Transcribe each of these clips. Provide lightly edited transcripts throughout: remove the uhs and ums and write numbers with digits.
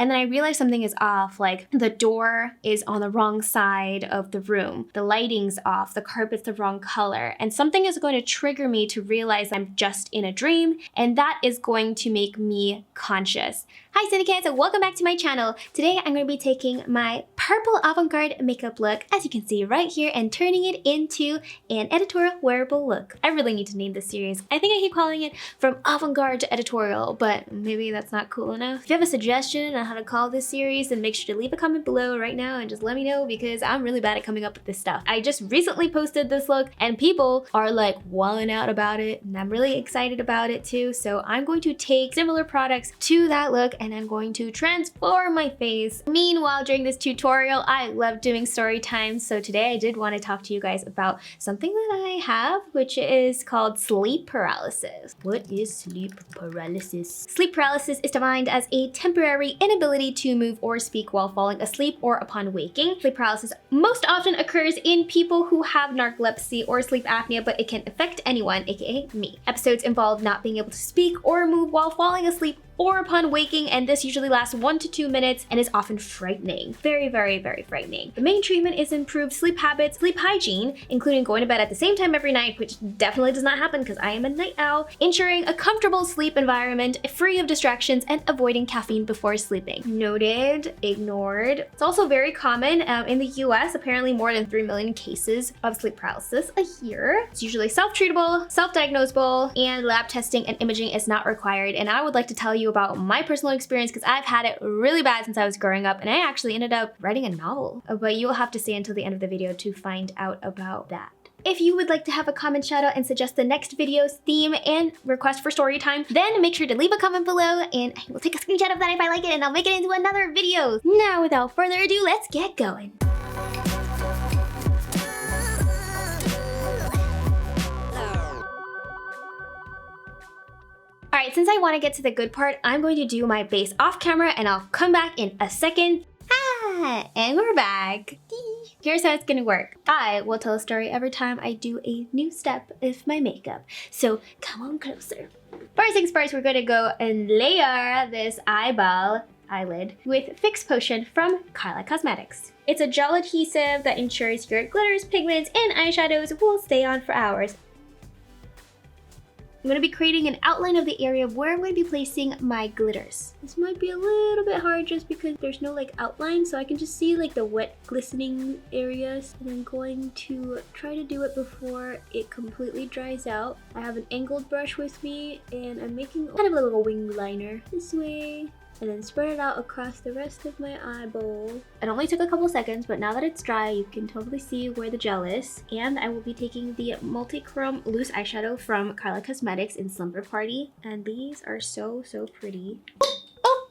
and then I realized something is off, like the door is on the wrong side of the room, the lighting's off, the carpet's the wrong color, and something is going to trigger me to realize I'm just in a dream, and that is going to make me conscious. Hi Syndicates, and welcome back to my channel. Today I'm going to be taking my purple avant-garde makeup look, as you can see right here, and turning it into an editorial wearable look. I really need to name this series. I think I keep calling it From Avant-Garde to Editorial, but maybe that's not cool enough. If you have a suggestion on how to call this series, then make sure to leave a comment below right now and just let me know, because I'm really bad at coming up with this stuff. I just recently posted this look and people are like wilding out about it, and I'm really excited about it too. So I'm going to take similar products to that look and I'm going to transform my face. Meanwhile, during this tutorial, I love doing story time. So today I did want to talk to you guys about something that I have, which is called sleep paralysis. What is sleep paralysis? Sleep paralysis is defined as a temporary inability to move or speak while falling asleep or upon waking. Sleep paralysis most often occurs in people who have narcolepsy or sleep apnea, but it can affect anyone, aka me. Episodes involve not being able to speak or move while falling asleep or upon waking, and this usually lasts 1 to 2 minutes and is often frightening. Very, very, very frightening. The main treatment is improved sleep habits, sleep hygiene, including going to bed at the same time every night, which definitely does not happen because I am a night owl, ensuring a comfortable sleep environment, free of distractions, and avoiding caffeine before sleeping. Noted, ignored. It's also very common in the US, apparently more than 3 million cases of sleep paralysis a year. It's usually self-treatable, self-diagnosable, and lab testing and imaging is not required. And I would like to tell you about my personal experience because I've had it really bad since I was growing up, and I actually ended up writing a novel. But you'll have to stay until the end of the video to find out about that. If you would like to have a comment shout out and suggest the next video's theme and request for story time, then make sure to leave a comment below and I will take a screenshot of that if I like it and I'll make it into another video. Now, without further ado, let's get going. Alright, since I want to get to the good part, I'm going to do my base off camera and I'll come back in a second. And we're back. Here's how it's gonna work. I will tell a story every time I do a new step of my makeup. So come on closer. First things first, we're gonna go and layer this eyelid with Fix Potion from Karla Cosmetics. It's a gel adhesive that ensures your glitters, pigments, and eyeshadows will stay on for hours. I'm going to be creating an outline of the area where I'm going to be placing my glitters. This might be a little bit hard just because there's no like outline, so I can just see like the wet glistening areas, and I'm going to try to do it before it completely dries out. I have an angled brush with me and I'm making kind of a little wing liner this way, and then spread it out across the rest of my eye bowl. It only took a couple seconds, but now that it's dry, you can totally see where the gel is. And I will be taking the multi-chrome loose eyeshadow from Karla Cosmetics in Slumber Party. And these are so, so pretty. Oh!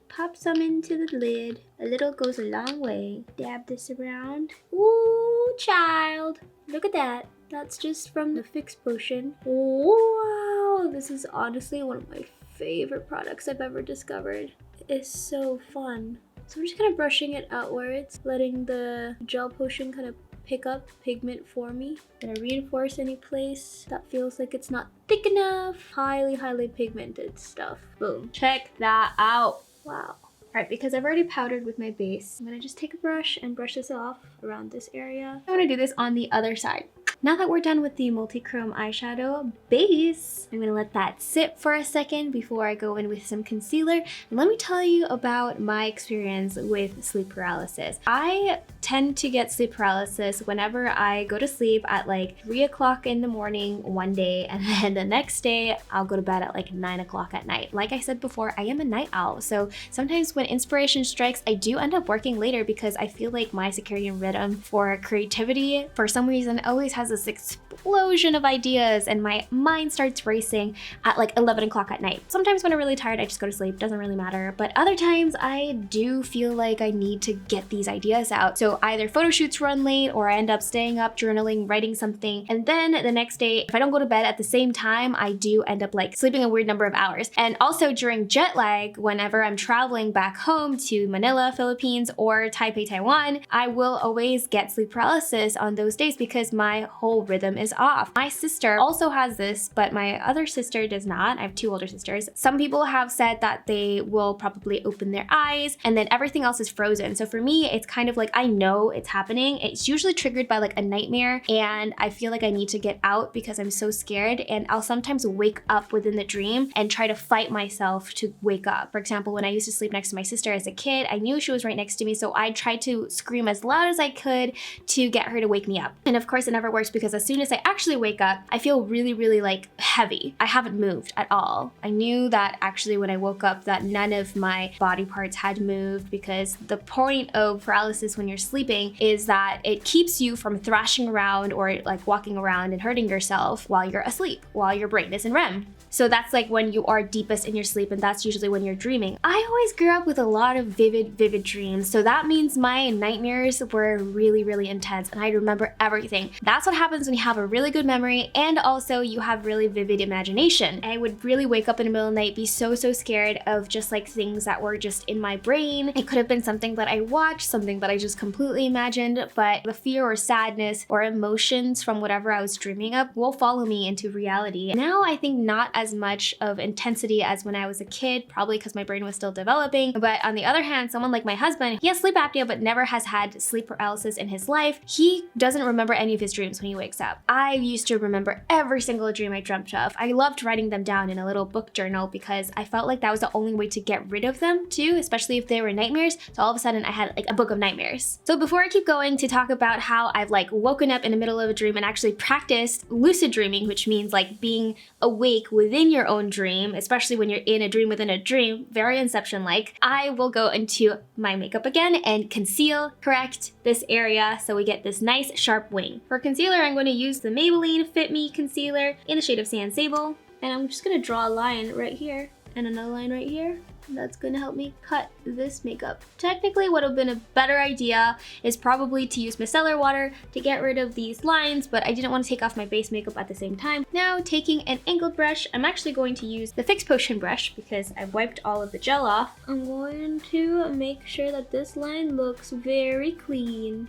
Pop some into the lid. A little goes a long way. Dab this around. Ooh, child. Look at that. That's just from the Fix Potion. Wow, this is honestly one of my favorite products I've ever discovered. It's so fun. So I'm just kind of brushing it outwards, letting the gel potion kind of pick up pigment for me. I'm gonna reinforce any place that feels like it's not thick enough. Highly, highly pigmented stuff. Boom. Check that out. Wow. Alright, because I've already powdered with my base, I'm gonna just take a brush and brush this off around this area. I wanna do this on the other side. Now that we're done with the multi-chrome eyeshadow base, I'm gonna let that sit for a second before I go in with some concealer. And let me tell you about my experience with sleep paralysis. I tend to get sleep paralysis whenever I go to sleep at like 3 o'clock in the morning one day, and then the next day I'll go to bed at like 9 o'clock at night. Like I said before, I am a night owl, so sometimes when inspiration strikes, I do end up working later because I feel like my circadian rhythm for creativity, for some reason, always has this explosion of ideas and my mind starts racing at like 11 o'clock at night. Sometimes when I'm really tired, I just go to sleep, doesn't really matter. But other times I do feel like I need to get these ideas out. So either photo shoots run late or I end up staying up, journaling, writing something. And then the next day, if I don't go to bed at the same time, I do end up like sleeping a weird number of hours. And also during jet lag, whenever I'm traveling back home to Manila, Philippines, or Taipei, Taiwan, I will always get sleep paralysis on those days because my whole rhythm is off. My sister also has this, but my other sister does not. I have 2 older sisters. Some people have said that they will probably open their eyes and then everything else is frozen. So for me, it's kind of like I know it's happening. It's usually triggered by like a nightmare and I feel like I need to get out because I'm so scared, and I'll sometimes wake up within the dream and try to fight myself to wake up. For example, when I used to sleep next to my sister as a kid, I knew she was right next to me, so I tried to scream as loud as I could to get her to wake me up. And of course it never works because as soon as I actually wake up, I feel really, really like heavy. I haven't moved at all. I knew that actually when I woke up that none of my body parts had moved, because the point of paralysis when you're sleeping is that it keeps you from thrashing around or like walking around and hurting yourself while you're asleep, while your brain is in REM. So that's like when you are deepest in your sleep, and that's usually when you're dreaming. I always grew up with a lot of vivid dreams, so that means my nightmares were really, really intense and I remember everything. That's what happens when you have a really good memory and also you have really vivid imagination. I would really wake up in the middle of the night, be so scared of just like things that were just in my brain. It could have been something that I watched, something that I just completely imagined, but the fear or sadness or emotions from whatever I was dreaming of will follow me into reality. Now I think not as much of intensity as when I was a kid, probably because my brain was still developing. But on the other hand, someone like my husband, he has sleep apnea but never has had sleep paralysis in his life. He doesn't remember any of his dreams when he wakes up. I used to remember every single dream I dreamt of. I loved writing them down in a little book journal because I felt like that was the only way to get rid of them too, especially if they were nightmares. So all of a sudden I had like a book of nightmares. So before I keep going to talk about how I've like woken up in the middle of a dream and actually practiced lucid dreaming, which means like being awake within your own dream, especially when you're in a dream within a dream, very Inception-like, I will go into my makeup again and conceal, correct this area so we get this nice sharp wing. For concealer, I'm going to use the Maybelline Fit Me Concealer in the shade of Sand Sable, and I'm just going to draw a line right here and another line right here. That's gonna help me cut this makeup. Technically, what would have been a better idea is probably to use micellar water to get rid of these lines, but I didn't want to take off my base makeup at the same time. Now, taking an angled brush, I'm actually going to use the Fix Potion brush because I've wiped all of the gel off. I'm going to make sure that this line looks very clean.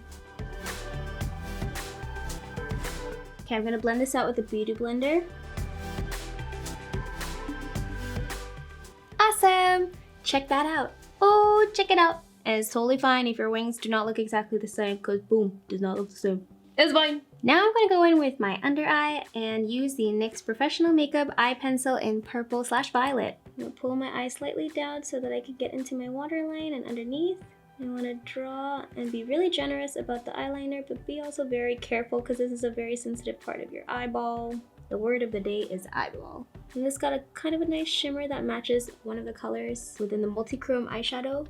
Okay, I'm gonna blend this out with the Beauty Blender. Awesome! Check that out. Oh, check it out. And it's totally fine if your wings do not look exactly the same, because boom, does not look the same. It's fine. Now I'm gonna go in with my under eye and use the NYX Professional Makeup Eye Pencil in purple/violet. I'm gonna pull my eye slightly down so that I can get into my waterline and underneath. I wanna draw and be really generous about the eyeliner, but be also very careful because this is a very sensitive part of your eyeball. The word of the day is eyeball. And this got a kind of a nice shimmer that matches one of the colors within the multi-chrome eyeshadow.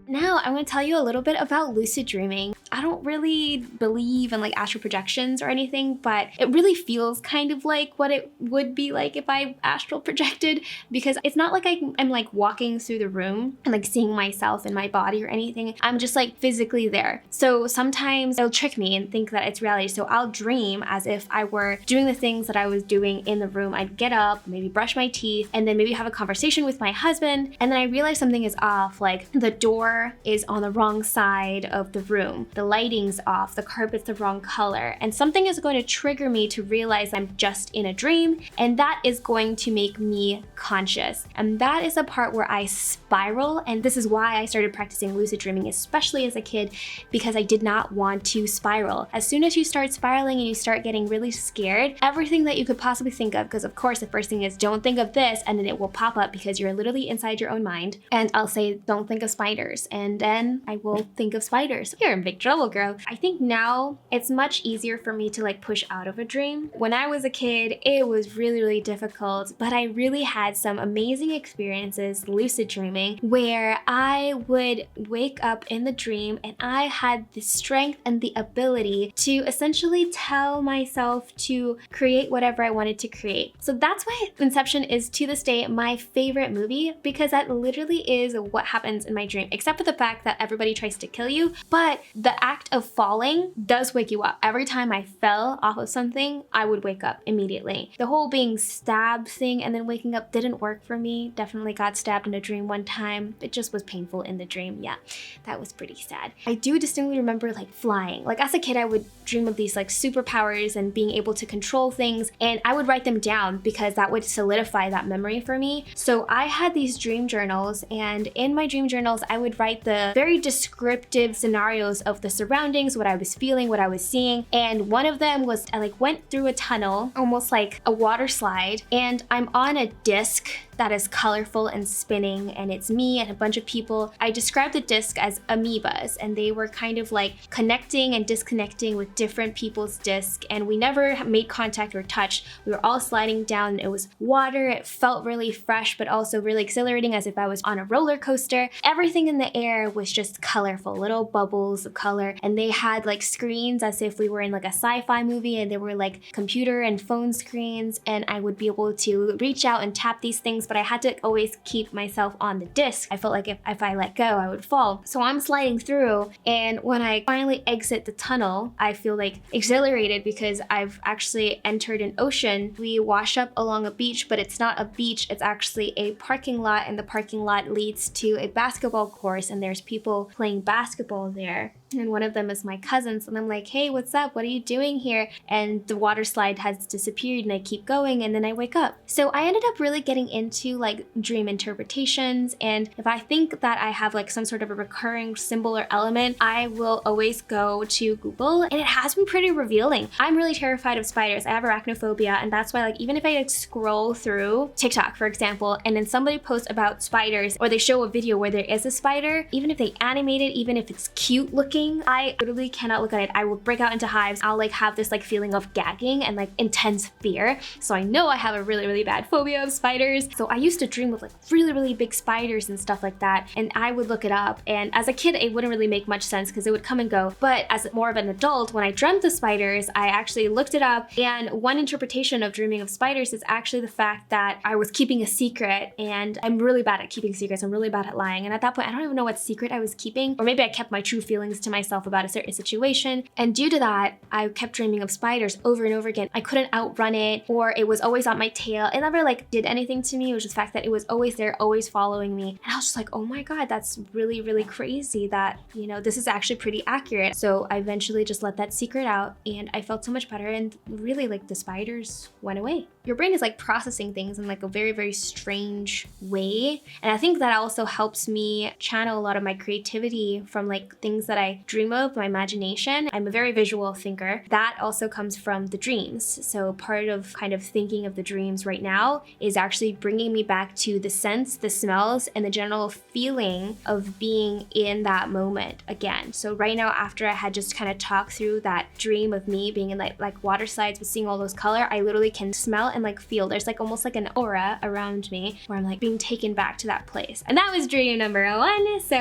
Now I'm going to tell you a little bit about lucid dreaming. I don't really believe in like astral projections or anything, but it really feels kind of like what it would be like if I astral projected, because it's not like I'm like walking through the room and like seeing myself in my body or anything. I'm just like physically there. So sometimes it'll trick me and think that it's reality. So I'll dream as if I were doing the things that I was doing in the room. I'd get up, maybe brush my teeth, and then maybe have a conversation with my husband. And then I realize something is off, like the door is on the wrong side of the room. The lighting's off, the carpet's the wrong color, and something is going to trigger me to realize I'm just in a dream, and that is going to make me conscious. And that is the part where I spiral, and this is why I started practicing lucid dreaming, especially as a kid, because I did not want to spiral. As soon as you start spiraling and you start getting really scared, everything that you could possibly think of, because of course the first thing is don't think of this, and then it will pop up because you're literally inside your own mind, and I'll say don't think of spiders, and then I will think of spiders. You're in big trouble, girl. I think now it's much easier for me to like push out of a dream. When I was a kid, it was really difficult, but I really had some amazing experiences lucid dreaming where I would wake up in the dream and I had the strength and the ability to essentially tell myself to create whatever I wanted to create. So that's why Inception is to this day my favorite movie, because that literally is what happens in my dream, except for the fact that everybody tries to kill you. But the the act of falling does wake you up. Every time I fell off of something, I would wake up immediately. The whole being stabbed thing and then waking up didn't work for me. Definitely got stabbed in a dream one time. It just was painful in the dream. Yeah, that was pretty sad. I do distinctly remember like flying. Like as a kid, I would dream of these like superpowers and being able to control things, and I would write them down because that would solidify that memory for me. So I had these dream journals, and in my dream journals, I would write the very descriptive scenarios of the surroundings, what I was feeling, what I was seeing. And one of them was I like went through a tunnel, almost like a water slide, and I'm on a disc that is colorful and spinning, and it's me and a bunch of people. I described the disc as amoebas, and they were kind of like connecting and disconnecting with different people's disc, and we never made contact or touch. We were all sliding down. It was water. It felt really fresh, but also really exhilarating, as if I was on a roller coaster. Everything in the air was just colorful, little bubbles of color, and they had like screens as if we were in like a sci-fi movie, and there were like computer and phone screens, and I would be able to reach out and tap these things, but I had to always keep myself on the disc. I felt like if I let go, I would fall. So I'm sliding through, and when I finally exit the tunnel, I feel like exhilarated because I've actually entered an ocean. We wash up along a beach, but it's not a beach, it's actually a parking lot, and the parking lot leads to a basketball course, and there's people playing basketball there. And one of them is my cousins, and I'm like, hey, what's up? What are you doing here? And the water slide has disappeared, and I keep going, and then I wake up. So I ended up really getting into like dream interpretations, and if I think that I have like some sort of a recurring symbol or element, I will always go to Google, and it has been pretty revealing. I'm really terrified of spiders. I have arachnophobia, and that's why like even if I like scroll through TikTok, for example, and then somebody posts about spiders, or they show a video where there is a spider, even if they animate it, even if it's cute looking, I literally cannot look at it. I will break out into hives. I'll like have this like feeling of gagging and like intense fear. So I know I have a really, really bad phobia of spiders. So I used to dream of like really, really big spiders and stuff like that. And I would look it up. And as a kid, it wouldn't really make much sense because it would come and go. But as more of an adult, when I dreamt of spiders, I actually looked it up. And one interpretation of dreaming of spiders is actually the fact that I was keeping a secret, and I'm really bad at keeping secrets. I'm really bad at lying. And at that point, I don't even know what secret I was keeping, or maybe I kept my true feelings to myself about a certain situation. And due to that, I kept dreaming of spiders over and over again. I couldn't outrun it, or it was always on my tail. It never like did anything to me. It was just the fact that it was always there, always following me. And I was just like, oh my God, that's really, really crazy that, you know, this is actually pretty accurate. So I eventually just let that secret out, and I felt so much better, and really like the spiders went away. Your brain is like processing things in like a very, very strange way. And I think that also helps me channel a lot of my creativity from like things that I dream of, my imagination. I'm a very visual thinker. That also comes from the dreams. So part of kind of thinking of the dreams right now is actually bringing me back to the scents, the smells, and the general feeling of being in that moment again. So right now, after I had just kind of talked through that dream of me being in like water slides with seeing all those color, I literally can smell and like feel. There's like almost like an aura around me where I'm like being taken back to that place. And that was dream number 1. So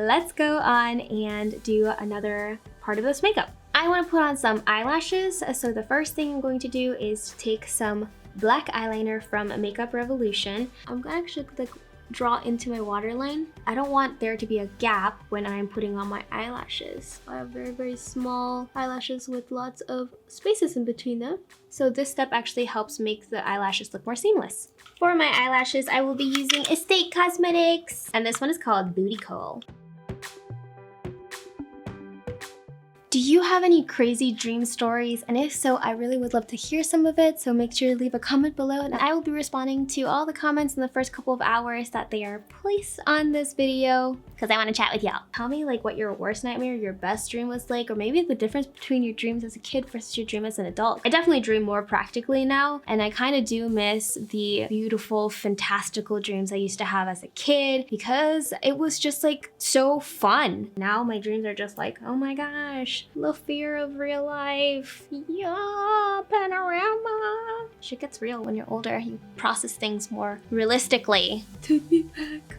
let's go on and do another part of this makeup. I want to put on some eyelashes. So the first thing I'm going to do is take some black eyeliner from Makeup Revolution. I'm gonna actually like draw into my waterline. I don't want there to be a gap when I'm putting on my eyelashes. I have very, very small eyelashes with lots of spaces in between them. So this step actually helps make the eyelashes look more seamless. For my eyelashes, I will be using Estate Cosmetics, and this one is called Booty Call. Do you have any crazy dream stories? And if so, I really would love to hear some of it, so make sure to leave a comment below, and I will be responding to all the comments in the first couple of hours that they are placed on this video, because I want to chat with y'all. Tell me like what your worst nightmare, your best dream was like, or maybe the difference between your dreams as a kid versus your dream as an adult. I definitely dream more practically now, and I kind of do miss the beautiful, fantastical dreams I used to have as a kid, because it was just like so fun. Now my dreams are just like, oh my gosh, the fear of real life. Yeah, panorama. Shit gets real when you're older. You process things more realistically. Take me back.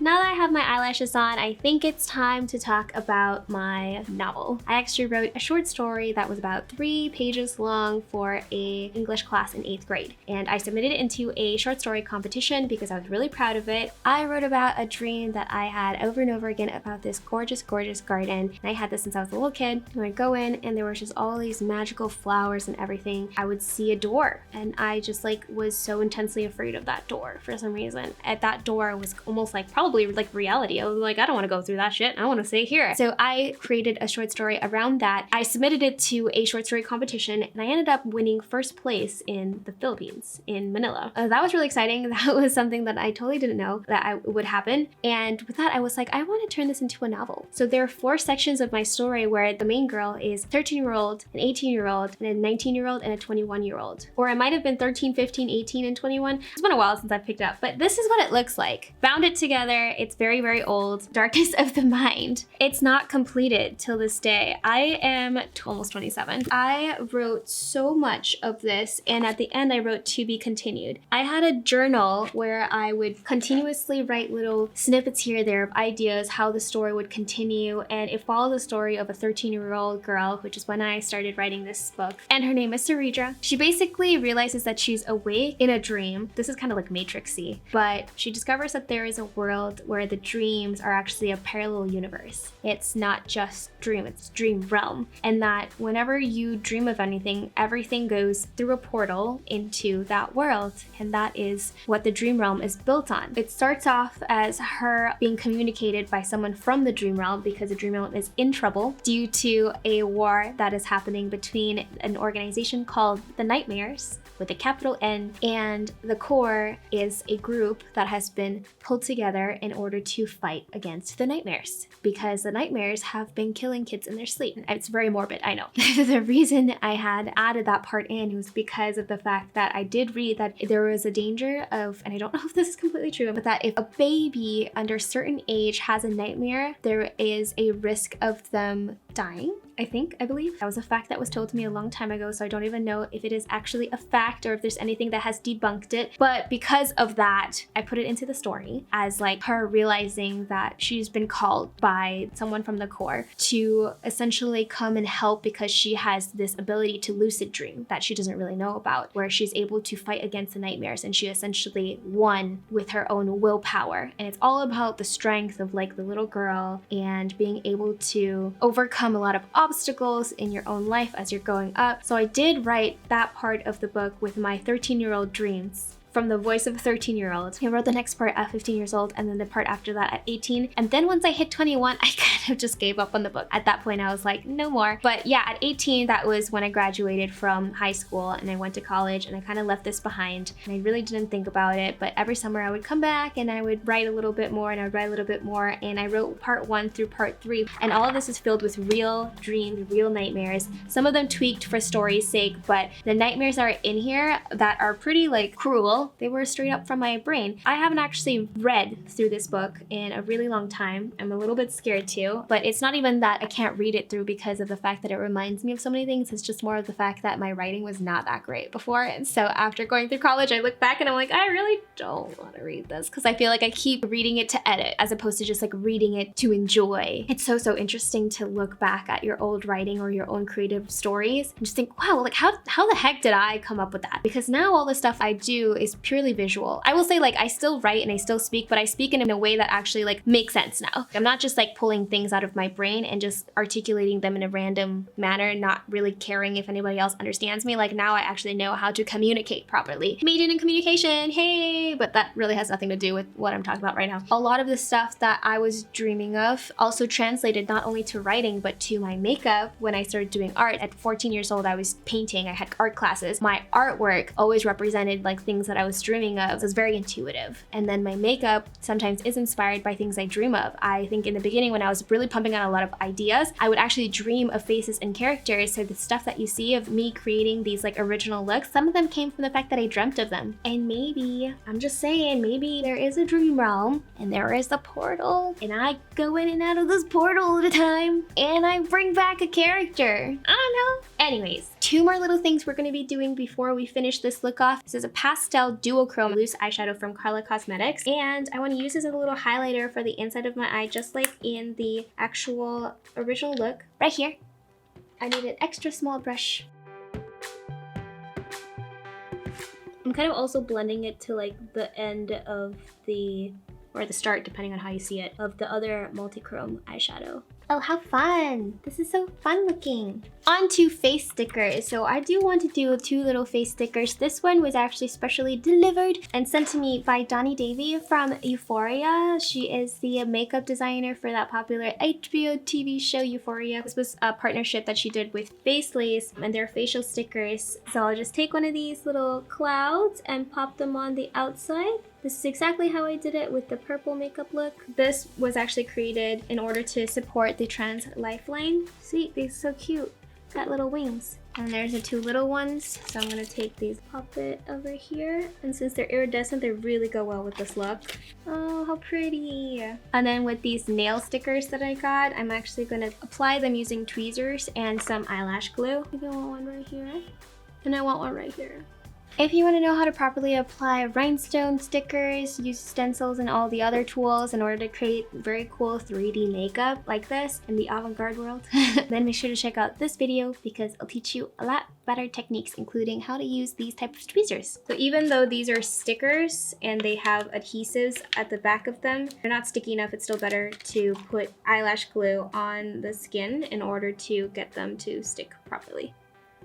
now that I have my eyelashes on, I think it's time to talk about my novel. I actually wrote a short story that was about 3 pages long for a English class in 8th grade. And I submitted it into a short story competition because I was really proud of it. I wrote about a dream that I had over and over again about this gorgeous, gorgeous garden. And I had this since I was a little kid. When I go in and there was just all these magical flowers and everything, I would see a door. And I just like was so intensely afraid of that door for some reason. At that door was almost like probably like reality. I was like, I don't want to go through that shit. I want to stay here. So I created a short story around that. I submitted it to a short story competition and I ended up winning first place in the Philippines, in Manila. That was really exciting. That was something that I totally didn't know that would happen. And with that, I was like, I want to turn this into a novel. So there are 4 sections of my story where the main girl is a 13-year-old, an 18-year-old, and a 19-year-old, and a 21-year-old. Or it might have been 13, 15, 18, and 21. It's been a while since I picked it up, but this is what it looks like. Found it together. It's very, very old. Darkness of the Mind. It's not completed till this day. I am almost 27. I wrote so much of this, and at the end I wrote to be continued. I had a journal where I would continuously write little snippets here or there of ideas how the story would continue, and it followed the story of a 13-year-old girl, which is when I started writing this book, and her name is Saridra. She basically realizes that she's awake in a dream. This is kind of like Matrix-y, but she discovers that there is a world where the dreams are actually a parallel universe. It's not just dream, it's dream realm, and that whenever you dream of anything, everything goes through a portal into that world, and that is what the dream realm is built on. It starts off as her being communicated by someone from the dream realm because the dream realm is in trouble due to a war that is happening between an organization called the Nightmares, with a capital N, and the core is a group that has been pulled together in order to fight against the Nightmares, because the Nightmares have been killing kids in their sleep. It's very morbid, I know. The reason I had added that part in was because of the fact that I did read that there was a danger of, and I don't know if this is completely true, but that if a baby under a certain age has a nightmare, there is a risk of them dying. I believe. That was a fact that was told to me a long time ago, so I don't even know if it is actually a fact or if there's anything that has debunked it. But because of that, I put it into the story as like her realizing that she's been called by someone from the core to essentially come and help because she has this ability to lucid dream that she doesn't really know about, where she's able to fight against the nightmares, and she essentially won with her own willpower. And it's all about the strength of like the little girl and being able to overcome a lot of obstacles in your own life as you're growing up. So I did write that part of the book with my 13-year-old dreams from the voice of a 13-year-old. I wrote the next part at 15 years old and then the part after that at 18. And then once I hit 21, I kind of just gave up on the book. At that point, I was like, no more. But yeah, at 18, that was when I graduated from high school and I went to college, and I kind of left this behind and I really didn't think about it. But every summer I would come back and I would write a little bit more and I would write a little bit more, and I wrote part 1 through part 3. And all of this is filled with real dreams, real nightmares. Some of them tweaked for story's sake, but the nightmares are in here that are pretty like cruel. They were straight up from my brain. I haven't actually read through this book in a really long time. I'm a little bit scared too, but it's not even that I can't read it through because of the fact that it reminds me of so many things. It's just more of the fact that my writing was not that great before. And so after going through college, I look back and I'm like, I really don't want to read this because I feel like I keep reading it to edit as opposed to just like reading it to enjoy. It's so interesting to look back at your old writing or your own creative stories and just think, wow, like how the heck did I come up with that? Because now all the stuff I do is purely visual. I will say like I still write and I still speak, but I speak in a way that actually like makes sense now. I'm not just like pulling things out of my brain and just articulating them in a random manner, not really caring if anybody else understands me. Like now I actually know how to communicate properly. Majored in communication, hey, but that really has nothing to do with what I'm talking about right now. A lot of the stuff that I was dreaming of also translated not only to writing, but to my makeup when I started doing art. At 14 years old, I was painting, I had art classes. My artwork always represented like things that I was dreaming of. It was very intuitive. And then my makeup sometimes is inspired by things I dream of. I think in the beginning when I was really pumping out a lot of ideas, I would actually dream of faces and characters. So the stuff that you see of me creating these like original looks, some of them came from the fact that I dreamt of them. And maybe, I'm just saying, maybe there is a dream realm and there is a portal and I go in and out of this portal all the time and I bring back a character. I don't know. Anyways, 2 more little things we're going to be doing before we finish this look off. This is a pastel called Duochrome Loose Eyeshadow from Karla Cosmetics. And I want to use this as a little highlighter for the inside of my eye, just like in the actual original look. Right here. I need an extra small brush. I'm kind of also blending it to like the end of the, or the start, depending on how you see it, of the other multi-chrome eyeshadow. Oh, how fun! This is so fun looking. On to face stickers. So I do want to do 2 little face stickers. This one was actually specially delivered and sent to me by Donnie Davy from Euphoria. She is the makeup designer for that popular HBO TV show Euphoria. This was a partnership that she did with Face Lace and their facial stickers. So I'll just take one of these little clouds and pop them on the outside. This is exactly how I did it with the purple makeup look. This was actually created in order to support the trans lifeline. See, they're so cute. Got little wings. And there's the 2 little ones. So I'm gonna take these, pop it over here. And since they're iridescent, they really go well with this look. Oh, how pretty. And then with these nail stickers that I got, I'm actually gonna apply them using tweezers and some eyelash glue. I think I want one right here. And I want one right here. If you want to know how to properly apply rhinestone stickers, use stencils and all the other tools in order to create very cool 3D makeup like this in the avant-garde world, then make sure to check out this video because I'll teach you a lot better techniques, including how to use these types of tweezers. So even though these are stickers and they have adhesives at the back of them, they're not sticky enough. It's still better to put eyelash glue on the skin in order to get them to stick properly.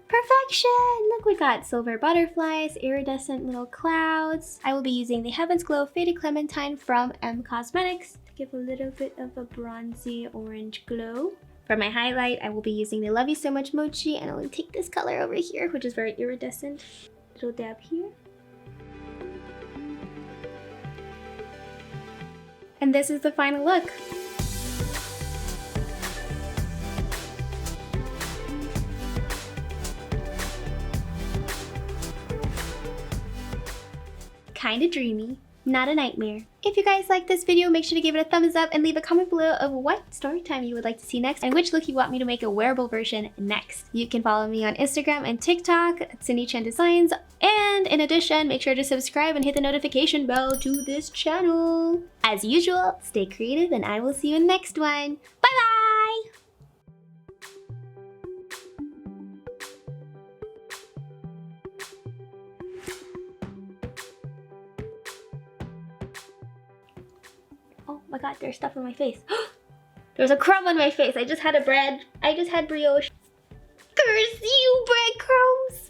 Perfection! Look, we got silver butterflies, iridescent little clouds. I will be using the Heaven's Glow Faded Clementine from M Cosmetics to give a little bit of a bronzy orange glow. For my highlight, I will be using the Love You So Much Mochi, and I'll take this color over here, which is very iridescent. Little dab here. And this is the final look. Kinda dreamy, not a nightmare. If you guys like this video, make sure to give it a thumbs up and leave a comment below of what story time you would like to see next and which look you want me to make a wearable version next. You can follow me on Instagram and TikTok at Cindy Chen Designs, and in addition, make sure to subscribe and hit the notification bell to this channel. As usual, stay creative and I will see you in the next one. Bye bye! Oh my god, there's stuff on my face. There's a crumb on my face. I just had brioche. Curse you, breadcrumbs!